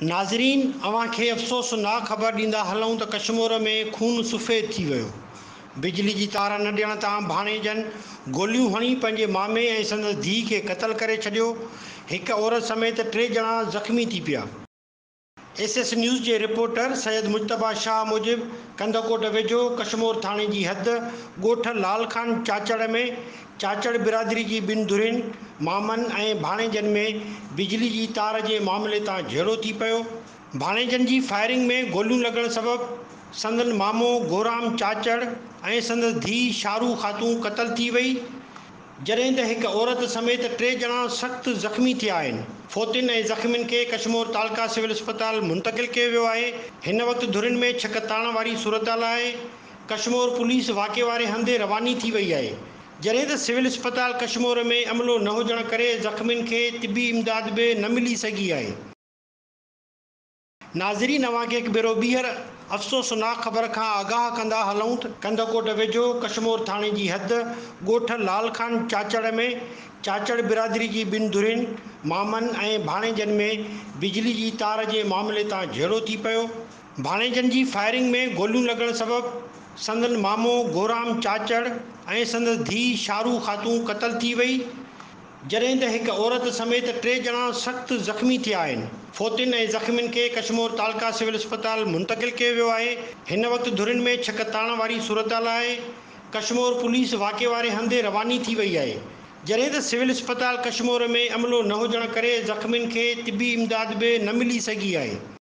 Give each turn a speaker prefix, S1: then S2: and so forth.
S1: नाज़रीन, अव्हांखे अफ़सोसनाक ख़बर ॾींदा हलूं त कश्मीर में खून सफ़ेद थी वियो। बिजली जी तार न ॾियण तां भाणेजनि गोलियूं हणी पंहिंजे मामे ऐं संदसि धीउ खे क़तल करे छॾियो। हिकु औरत समेत 3 ॼणा ज़ख़्मी थी पिया। SS न्यूज़ जे रिपोर्टर सैयद मुजतबा शाह मूजिब कंदकोट वेझो कश्मीर थाणे जी हद ॻोठ लालखान चाचड़ में चाचड़ बिरादरी जी ॿिनि धुरियुनि मामनि ऐं भाणेजनि में बिजली जी तार जे मामले तां झेड़ो थी पियो। भाणेजनि जी फायरिंग में गोलियूं लॻण सबबि संदन मामो गोराम चाचड़ ऐं संदसि धीउ शारू ख़ातून क़तल थी वई, जॾहिं त हिकु औरत समेत 3 ॼणा सख़्त ज़ख़्मी थिया आहिनि। फ़ौतियुनि ऐं ज़ख़्मियुनि खे कश्मीर तालका सिविल अस्पताल मुंतक़िल कयो वियो आहे। हिन वक़्तु धुरियुनि में छकताण वारी सूरतहाल आहे। कश्मीर पुलिस वाक़े वारे हंधि रवानी थी वई आहे, जॾहिं त सिविल अस्पताल कश्मीर में अमलो न हुजण करे ज़ख़्मियुनि खे तिबी इमदाद बि न मिली सघी आहे। नाज़रीन, अव्हांखे हिकु भेरो ॿीहर अफ़सोसनाक ख़बर खां आगाह कंदा हलूं त कंदकोट वेझो कश्मीर थाणे जी हद ॻोठ लालखान चाचड़ में चाचड़ बिरादरी जी ॿिनि धुरियुनि मामनि ऐं भाणेजनि में बिजली जी तार जे मामले तां झेड़ो थी पियो। भाणेजनि जी फायरिंग में गोलियूं लॻण सबबि संदन मामो गोराम चाचड़ ऐं संदसि धीउ शारू ख़ातून क़तल थी वई, जॾहिं त हिकु औरत समेत 3 ॼणा सख़्त ज़ख़्मी थिया आहिनि। फ़ौतियुनि ऐं ज़ख़्मियुनि खे कश्मीर तालका सिविल अस्पताल मुंतक़िल कयो वियो आहे। हिन वक़्तु धुरियुनि में छकताण वारी सूरतहाल आहे। कश्मीर पुलिस वाक़े वारे हंधि रवानी थी वई आहे, जॾहिं त सिविल अस्पताल कश्मीर में अमलो न हुजण करे ज़ख़्मियुनि खे तिबी इमदाद बि न मिली सघी आहे।